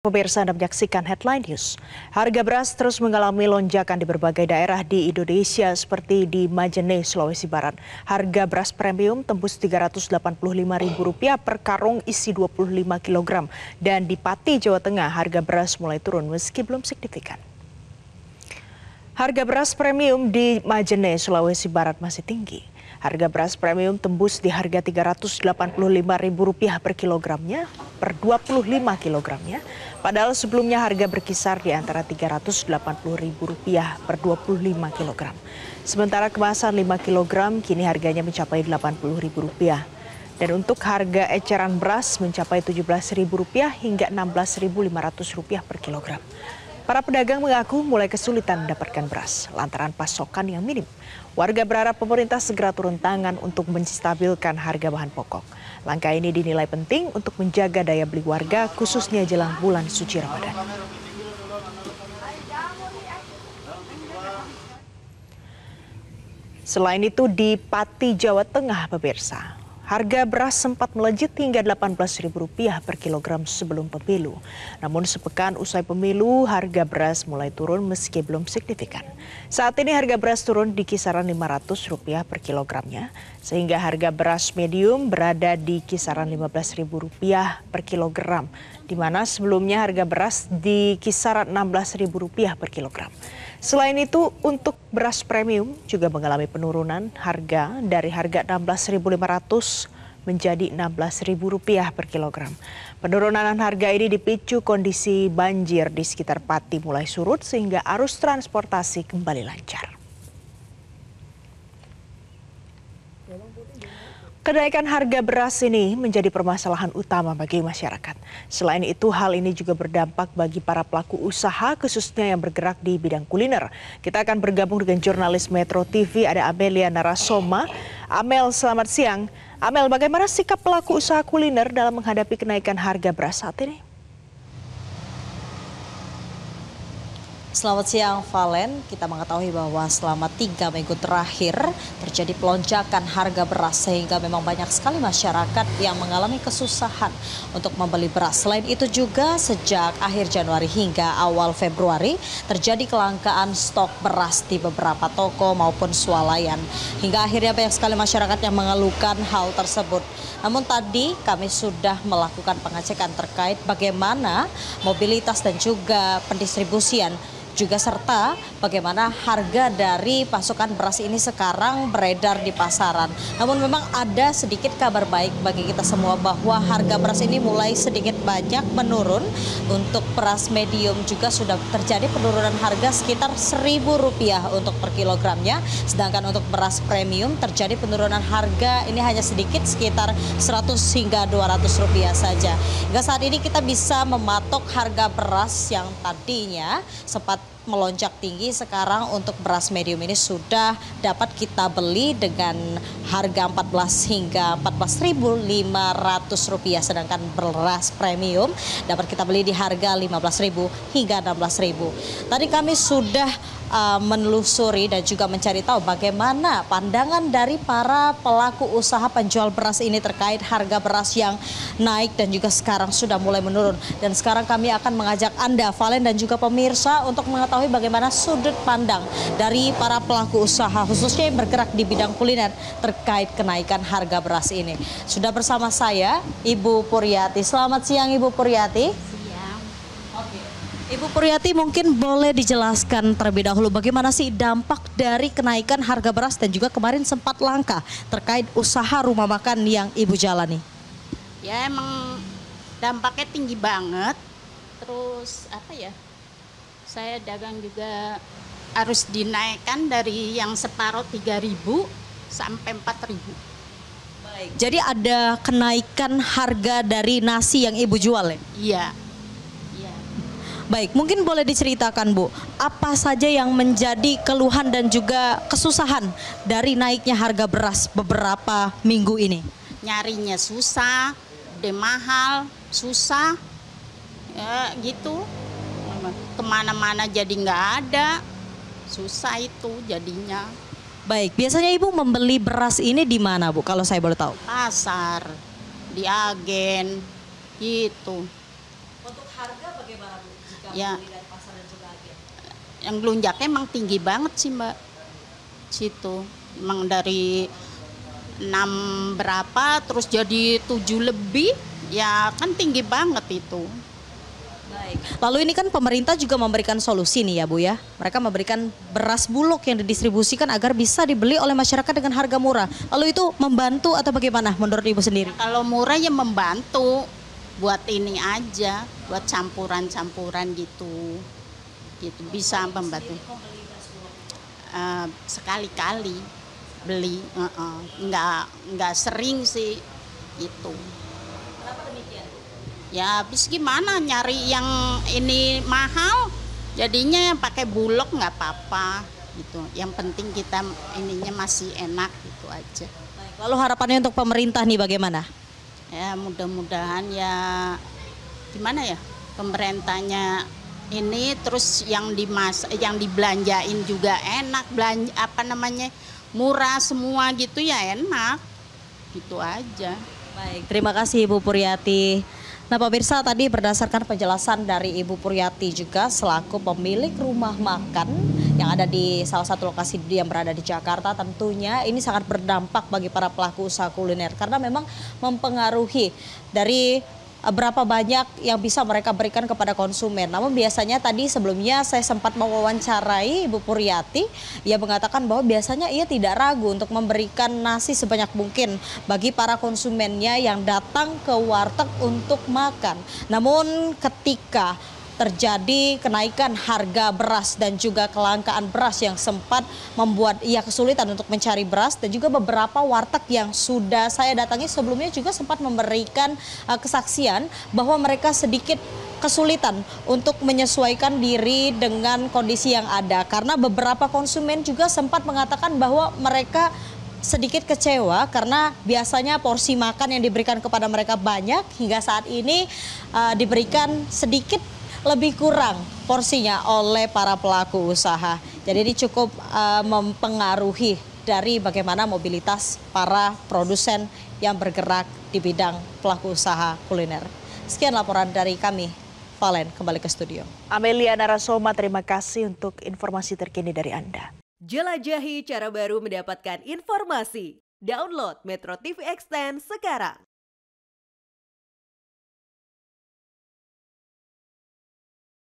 Pemirsa, Anda menyaksikan Headline News. Harga beras terus mengalami lonjakan di berbagai daerah di Indonesia seperti di Majene, Sulawesi Barat. Harga beras premium tembus Rp385.000 per karung isi 25 kg. Dan di Pati, Jawa Tengah, harga beras mulai turun meski belum signifikan. Harga beras premium di Majene, Sulawesi Barat masih tinggi. Harga beras premium tembus di harga Rp385.000 per kilogramnya per 25 kilogramnya. Padahal sebelumnya harga berkisar di antara Rp380.000 per 25 kilogram. Sementara kemasan 5 kilogram kini harganya mencapai Rp80.000. Dan untuk harga eceran beras mencapai Rp17.000 hingga Rp16.500 per kilogram. Para pedagang mengaku mulai kesulitan mendapatkan beras lantaran pasokan yang minim. Warga berharap pemerintah segera turun tangan untuk menstabilkan harga bahan pokok. Langkah ini dinilai penting untuk menjaga daya beli warga khususnya jelang bulan suci Ramadan. Selain itu di Pati, Jawa Tengah, pemirsa, harga beras sempat melejit hingga Rp18.000 per kilogram sebelum pemilu. Namun sepekan usai pemilu, harga beras mulai turun meski belum signifikan. Saat ini harga beras turun di kisaran Rp500 per kilogramnya, sehingga harga beras medium berada di kisaran Rp15.000 per kilogram, di mana sebelumnya harga beras di kisaran Rp16.000 per kilogram. Selain itu, untuk beras premium juga mengalami penurunan harga dari harga Rp16.500 menjadi Rp16.000 per kilogram. Penurunan harga ini dipicu kondisi banjir di sekitar Pati mulai surut sehingga arus transportasi kembali lancar. Kenaikan harga beras ini menjadi permasalahan utama bagi masyarakat. Selain itu, hal ini juga berdampak bagi para pelaku usaha, khususnya yang bergerak di bidang kuliner. Kita akan bergabung dengan jurnalis Metro TV, ada Amelia Narasoma. Amel, selamat siang. Amel, bagaimana sikap pelaku usaha kuliner dalam menghadapi kenaikan harga beras saat ini? Selamat siang, Valen. Kita mengetahui bahwa selama 3 minggu terakhir terjadi pelonjakan harga beras sehingga memang banyak sekali masyarakat yang mengalami kesusahan untuk membeli beras. Selain itu juga sejak akhir Januari hingga awal Februari terjadi kelangkaan stok beras di beberapa toko maupun swalayan. Hingga akhirnya banyak sekali masyarakat yang mengeluhkan hal tersebut. Namun tadi kami sudah melakukan pengecekan terkait bagaimana mobilitas dan juga pendistribusian juga serta bagaimana harga dari pasokan beras ini sekarang beredar di pasaran. Namun memang ada sedikit kabar baik bagi kita semua bahwa harga beras ini mulai sedikit banyak menurun. Untuk beras medium juga sudah terjadi penurunan harga sekitar Rp1.000 untuk per kilogramnya. Sedangkan untuk beras premium terjadi penurunan harga ini hanya sedikit sekitar Rp100 hingga Rp200 saja. Hingga saat ini kita bisa mematok harga beras yang tadinya sempat melonjak tinggi, sekarang untuk beras medium ini sudah dapat kita beli dengan harga 14 hingga Rp14.500, sedangkan beras premium dapat kita beli di harga Rp15.000 hingga Rp16.000. Tadi kami sudah menelusuri dan juga mencari tahu bagaimana pandangan dari para pelaku usaha penjual beras ini terkait harga beras yang naik dan juga sekarang sudah mulai menurun. Dan sekarang kami akan mengajak Anda, Valen dan juga pemirsa, untuk mengetahui bagaimana sudut pandang dari para pelaku usaha khususnya yang bergerak di bidang kuliner terkait kenaikan harga beras ini. Sudah bersama saya Ibu Puryati. Selamat siang Ibu Puryati. Ibu Puryati, mungkin boleh dijelaskan terlebih dahulu bagaimana sih dampak dari kenaikan harga beras dan juga kemarin sempat langka terkait usaha rumah makan yang Ibu jalani? Ya emang dampaknya tinggi banget. Terus saya dagang juga harus dinaikkan dari yang separuh 3.000 sampai 4.000. Baik, jadi ada kenaikan harga dari nasi yang Ibu jual ya? Iya. Baik, mungkin boleh diceritakan Bu, apa saja yang menjadi keluhan dan juga kesusahan dari naiknya harga beras beberapa minggu ini? Nyarinya susah, udah mahal, susah, ya gitu. Kemana-mana jadi nggak ada, susah itu jadinya. Baik, biasanya Ibu membeli beras ini di mana Bu, kalau saya boleh tahu? Pasar, di agen, gitu. Untuk harga bagaimana Ya, yang melonjaknya emang tinggi banget sih Mbak. Situ emang dari 6 berapa terus jadi 7 lebih, ya kan tinggi banget itu. Baik. Lalu ini kan pemerintah juga memberikan solusi nih ya Bu ya. Mereka memberikan beras bulog yang didistribusikan agar bisa dibeli oleh masyarakat dengan harga murah. Lalu itu membantu atau bagaimana menurut Ibu sendiri? Kalau murah ya membantu buat ini aja, buat campuran-campuran gitu. Gitu bisa membantu. Sekali-kali beli, nggak sering sih itu. Ya habis gimana nyari yang ini mahal, jadinya yang pakai bulog nggak apa-apa gitu. Yang penting kita ininya masih enak gitu aja. Lalu harapannya untuk pemerintah nih bagaimana? Ya mudah-mudahan ya gimana ya pemerintahnya ini terus yang dibelanjain juga enak, murah semua gitu ya enak gitu aja. Baik, terima kasih Ibu Puryati. Nah pemirsa, tadi berdasarkan penjelasan dari Ibu Puryati juga selaku pemilik rumah makan yang ada di salah satu lokasi yang berada di Jakarta, tentunya ini sangat berdampak bagi para pelaku usaha kuliner karena memang mempengaruhi dari berapa banyak yang bisa mereka berikan kepada konsumen. Namun biasanya tadi sebelumnya saya sempat mewawancarai Ibu Puryati, ia mengatakan bahwa biasanya ia tidak ragu untuk memberikan nasi sebanyak mungkin bagi para konsumennya yang datang ke warteg untuk makan. Namun ketika terjadi kenaikan harga beras dan juga kelangkaan beras yang sempat membuat ia kesulitan untuk mencari beras, dan juga beberapa warteg yang sudah saya datangi sebelumnya juga sempat memberikan kesaksian bahwa mereka sedikit kesulitan untuk menyesuaikan diri dengan kondisi yang ada karena beberapa konsumen juga sempat mengatakan bahwa mereka sedikit kecewa karena biasanya porsi makan yang diberikan kepada mereka banyak, hingga saat ini diberikan sedikit lebih kurang porsinya oleh para pelaku usaha. Jadi ini cukup mempengaruhi dari bagaimana mobilitas para produsen yang bergerak di bidang pelaku usaha kuliner. Sekian laporan dari kami. Valen, kembali ke studio. Amelia Narasoma, terima kasih untuk informasi terkini dari Anda. Jelajahi cara baru mendapatkan informasi. Download Metro TV Extend sekarang.